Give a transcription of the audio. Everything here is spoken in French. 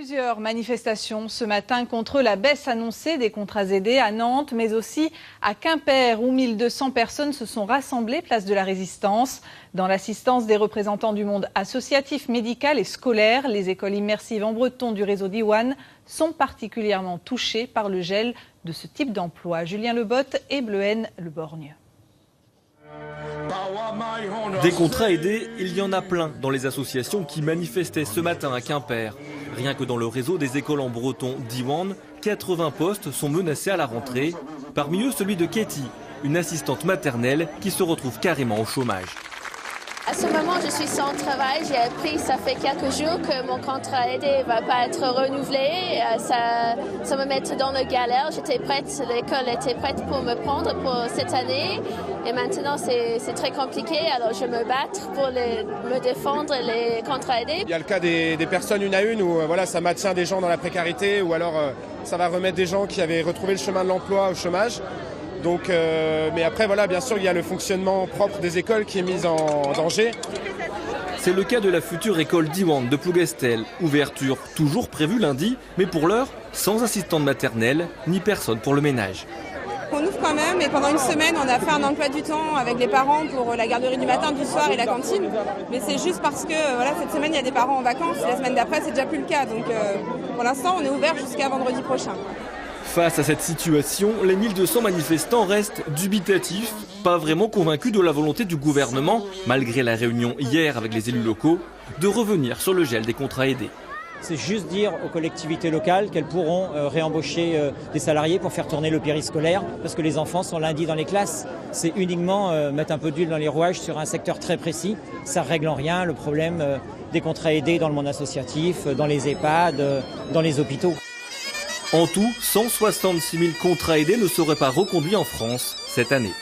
Plusieurs manifestations ce matin contre la baisse annoncée des contrats aidés à Nantes, mais aussi à Quimper, où 1200 personnes se sont rassemblées place de la Résistance. Dans l'assistance des représentants du monde associatif, médical et scolaire, les écoles immersives en breton du réseau Diwan sont particulièrement touchées par le gel de ce type d'emploi. Julien Lebotte et Bleuhen Le Borgne. Des contrats aidés, il y en a plein dans les associations qui manifestaient ce matin à Quimper. Rien que dans le réseau des écoles en breton Diwan, 80 postes sont menacés à la rentrée. Parmi eux, celui de Katie, une assistante maternelle qui se retrouve carrément au chômage. À ce moment, je suis sans travail. J'ai appris, ça fait quelques jours, que mon contrat aidé ne va pas être renouvelé. Ça me met dans la galère. J'étais prête, l'école était prête pour me prendre pour cette année. Et maintenant, c'est très compliqué. Alors, je me bats pour me défendre les contrats aidés. Il y a le cas des personnes une à une où voilà, ça maintient des gens dans la précarité ou alors ça va remettre des gens qui avaient retrouvé le chemin de l'emploi au chômage. Donc, mais après, voilà, bien sûr, il y a le fonctionnement propre des écoles qui est mis en danger. C'est le cas de la future école Diwan de Plougastel. Ouverture toujours prévue lundi, mais pour l'heure, sans assistante maternelle, ni personne pour le ménage. On ouvre quand même et pendant une semaine, on a fait un emploi du temps avec les parents pour la garderie du matin, du soir et la cantine. Mais c'est juste parce que voilà, cette semaine, il y a des parents en vacances. La semaine d'après, c'est déjà plus le cas. Donc, pour l'instant, on est ouvert jusqu'à vendredi prochain. Face à cette situation, les 1200 manifestants restent dubitatifs, pas vraiment convaincus de la volonté du gouvernement, malgré la réunion hier avec les élus locaux, de revenir sur le gel des contrats aidés. C'est juste dire aux collectivités locales qu'elles pourront réembaucher des salariés pour faire tourner le périscolaire, parce que les enfants sont lundi dans les classes. C'est uniquement mettre un peu d'huile dans les rouages sur un secteur très précis. Ça ne règle en rien le problème des contrats aidés dans le monde associatif, dans les EHPAD, dans les hôpitaux. En tout, 166 000 contrats aidés ne seraient pas reconduits en France cette année.